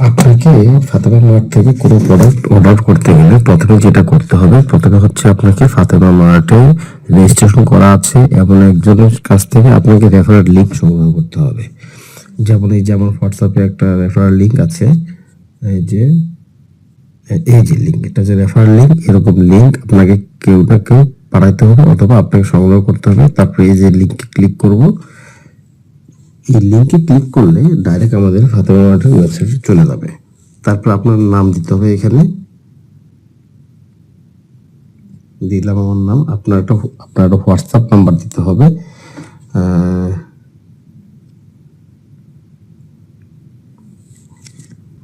আপনাকে ফাতেমা মার্ট থেকে কোনো প্রোডাক্ট অর্ডার করতে গেলে প্রথমে যেটা করতে হবে, প্রথমে হচ্ছে আপনাকে ফাতেমা মার্টে রেজিস্ট্রেশন করা আছে এমন একজনের কাছ থেকে আপনাকে রেফারেল লিঙ্ক সংগ্রহ করতে হবে। যেমন হোয়াটসঅ্যাপে একটা রেফারেল লিঙ্ক আছে, এই যে লিঙ্ক, এটা যে রেফারেল লিঙ্ক, এরকম লিঙ্ক আপনাকে কেউ না কেউ পাঠাইতে হবে অথবা আপনাকে সংগ্রহ করতে হবে। তারপরে এই যে লিঙ্কে ক্লিক করব, এই লিঙ্কে ক্লিক করলে ডাইরেক্ট আমাদের ফাতেমা মার্টের ওয়েবসাইটে চলে যাবে। তারপর আপনার নাম দিতে হবে, এখানে দিলাম আমার নাম। আপনার একটা হোয়াটসঅ্যাপ নাম্বার দিতে হবে।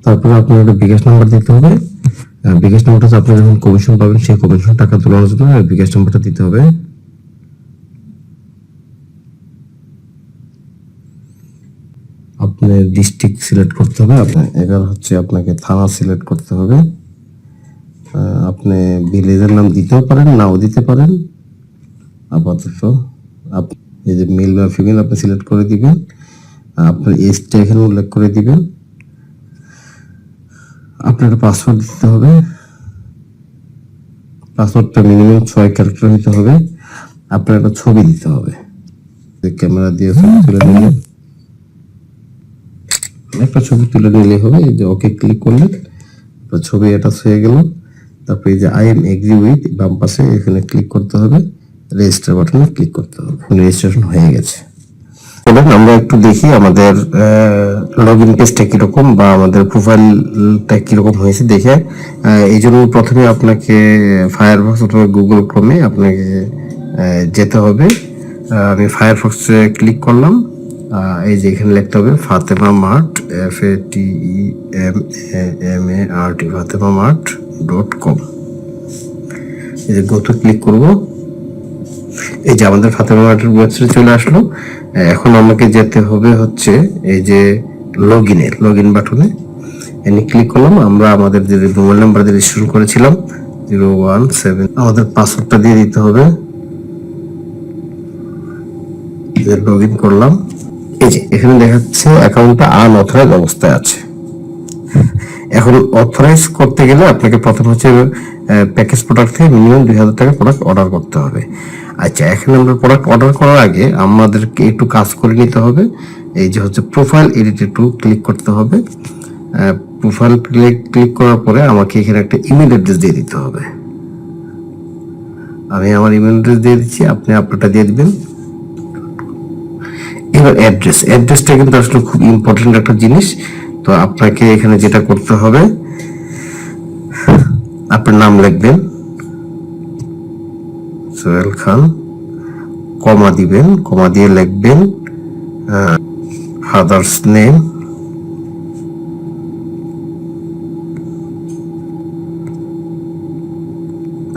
তারপরে আপনার একটা বিকাশ নাম্বার দিতে হবে। বিকাশ নাম্বারটা হচ্ছে আপনি যখন কমিশন পাবেন সেই কমিশন টাকা তোলার জন্য বিকাশ নাম্বারটা দিতে হবে। আপনি ডিস্ট্রিক্ট সিলেক্ট করতে হবে, এবার হচ্ছে আপনাকে থানা সিলেক্ট করতে হবে। আপনি ভিলেজের নাম দিতেও পারেন, নাও দিতে পারেন। আপাতত এই যে মেল বা ফিমেল আপনি সিলেক্ট করে দিবেন। আপনার এজটা এখানে উল্লেখ করে দিবেন। আপনার একটা পাসওয়ার্ড দিতে হবে। পাসওয়ার্ডটা মিনিমাম 6 ক্যারেক্টার হতে হবে। আপনার একটা ছবি দিতে হবে, ক্যামেরা দিয়ে ছবি তুলে নিলে, একটা ছবি তুলে নিলে হবে। এই যে ওকে ক্লিক করলে ছবি অ্যাটাচ হয়ে গেল। তারপরে এই যে আই এম এগ্রি উইথ বাম পাশে এখানে ক্লিক করতে হবে, রেজিস্টার বাটনে ক্লিক করতে হবে। রেজিস্ট্রেশন হয়ে গেছে। চলুন আমরা একটু দেখি আমাদের লগইন পেজটা কিরকম বা আমাদের প্রোফাইলটা কিরকম হয়েছে দেখে। এই জন্য প্রথমে আপনাকে ফায়ারফক্স অথবা গুগল ক্রোমে আপনাকে যেতে হবে। আমি ফায়ারফক্সে ক্লিক করলাম। এই যে এখানে লিখতে হবে ফাতেমা মার্ট, FATEMAMART, fatemamart.com। এই যে গোতে ক্লিক করব। এই যে আমাদের ফাতেমা মার্টের ওয়েবসাইটে চলে আসলো। এখন আমাকে যেতে হবে হচ্ছে এই যে লগ ইন বাটনে এনে ক্লিক করলাম। আমরা আমাদের যে মোবাইল নাম্বার দিয়ে রেজিস্ট্রেশন করেছিলাম 017, আমাদের পাসওয়ার্ডটা দিয়ে দিতে হবে। লগ ইন করলাম। এই যে এখানে দেখাচ্ছে অ্যাকাউন্টটা আনঅথরাইজ অবস্থায় আছে। এখন অথরাইজ করতে গেলে আপনাকে প্রথম হচ্ছে প্যাকেজ প্রোডাক্ট থেকে মিনিমাম 2000 টাকা প্রোডাক্ট অর্ডার করতে হবে। আচ্ছা, এখানে আমরা প্রোডাক্ট অর্ডার করার আগে আমাদেরকে একটু কাজ করে নিতে হবে। এই যে হচ্ছে প্রোফাইল এডিট একটু ক্লিক করতে হবে। প্রোফাইল ক্লিক করার পরে আমাকে এখানে একটা ইমেল অ্যাড্রেস দিয়ে দিতে হবে। আমি আমার ইমেল অ্যাড্রেস দিয়ে দিচ্ছি, আপনি আপনারটা দিয়ে দিবেন। এবার অ্যাড্রেসটা কিন্তু আসলে খুব ইম্পর্টেন্ট একটা জিনিস। তো আপনাকে এখানে যেটা করতে হবে, আপনার নাম লিখবেন সোহেল খান, কমা দিবেন, কমা দিয়ে লিখবেন ফাদার্স নেম,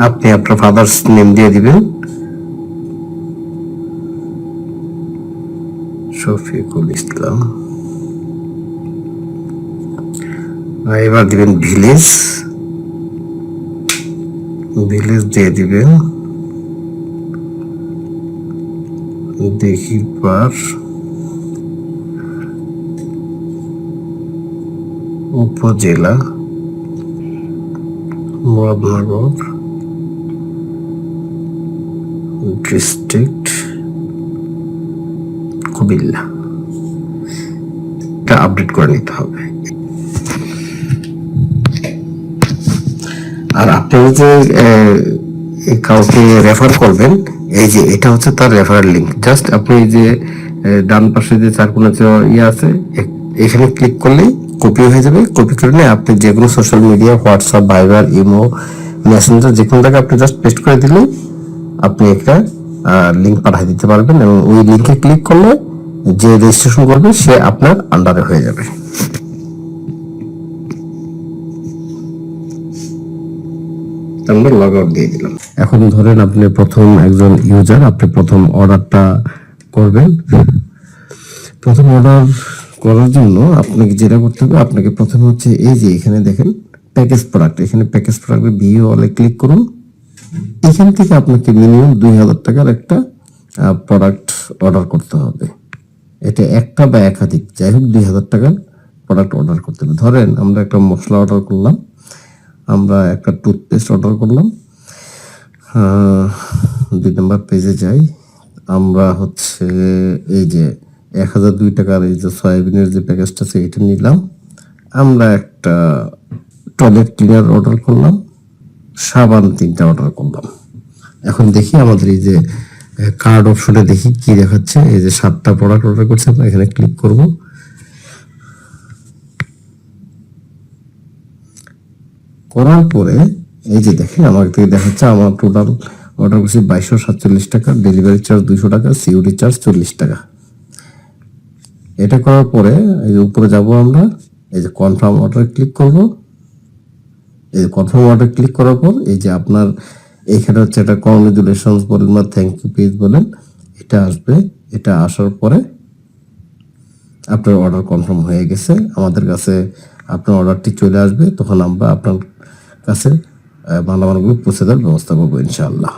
আপনি আপনার ফাদার্স নেম দিয়ে দিবেন শফিকুল ইসলাম। এবার দিবেন ভিলেজ দিয়ে দিবেন দেখিরপার উপজেলা মুরাদনগর ডিস্ট্রিক্ট কুমিল্লা। এটা আপডেট করে নিতে হবে। আর আপনি যে কাউকে রেফার করবেন, এই যে এটা হচ্ছে তার রেফারেল লিঙ্ক। জাস্ট আপনি এই যে ডান পাশে যে চার কোণা আছে, এখানে ক্লিক করলেই কপি হয়ে যাবে। কপি করে নিয়ে আপনি যে কোনো social media, WhatsApp, Viber, imo, Messenger যে কোনো জায়গায় আপনি জাস্ট পেস্ট করে দিলে আপনি একটা লিঙ্ক পাঠিয়ে দিতে পারবেন এবং ওই লিঙ্কে ক্লিক করলে যে রেজিস্ট্রেশন করবে সে আপনার আন্ডারে হয়ে যাবে। আমরা লগ আউট দিয়ে দিলাম। এখন ধরেন আপনি প্রথম একজন ইউজার, আপনি প্রথম অর্ডারটা করবেন। প্রথম অর্ডার করার জন্য আপনাকে যেটা করতে হবে, আপনাকে প্রথমে হচ্ছে এই যে এখানে দেখেন প্যাকেজ প্রোডাক্ট, এখানে প্যাকেজ প্রোডাক্টে ভিউ অলে ক্লিক করুন। এখান থেকে আপনাকে মিনিমাম 2000 টাকার একটা প্রোডাক্ট অর্ডার করতে হবে। এটা একটা বা একাধিক, যাই হোক 2000 টাকার প্রোডাক্ট অর্ডার করতে হবে। ধরেন আমরা একটা মশলা অর্ডার করলাম, আমরা একটা টুথপেস্ট অর্ডার করলাম। 2 নম্বর পেজে যাই, আমরা হচ্ছে এই যে 1002 টাকার এই যে সয়াবিনের যে প্যাকেজটা আছে এটা নিলাম। আমরা একটা টয়লেট ক্লিনার অর্ডার করলাম, সাবান 3টা অর্ডার করলাম। এখন দেখি আমাদের এই যে কার্ড অপশনে দেখি কি দেখাচ্ছে। এই যে 7টা প্রোডাক্ট অর্ডার করছি, আমরা এখানে ক্লিক করব। করার পরে এই যে দেখেন আমার থেকে দেখাচ্ছে আমার টোটাল অর্ডার করছি 2247 টাকা, ডেলিভারি চার্জ 200 টাকা, সিওডি চার্জ 40 টাকা। এটা করার পরে এই যে উপরে যাব আমরা, এই যে কনফার্ম অর্ডার ক্লিক করব। এই যে কনফার্ম অর্ডার ক্লিক করার পর এই যে আপনার এইখানে হচ্ছে একটা কংগ্রেচুলেশনস বলেন বা থ্যাংক ইউ পেজ বলেন, এটা আসবে। এটা আসার পরে আপনার অর্ডার কনফার্ম হয়ে গেছে, আমাদের কাছে আপনার অর্ডারটি চলে আসবে। তখন আমরা আপনার কাছে মালামালগুলো পৌঁছে দেওয়ার ব্যবস্থা করবো ইনশাআল্লাহ।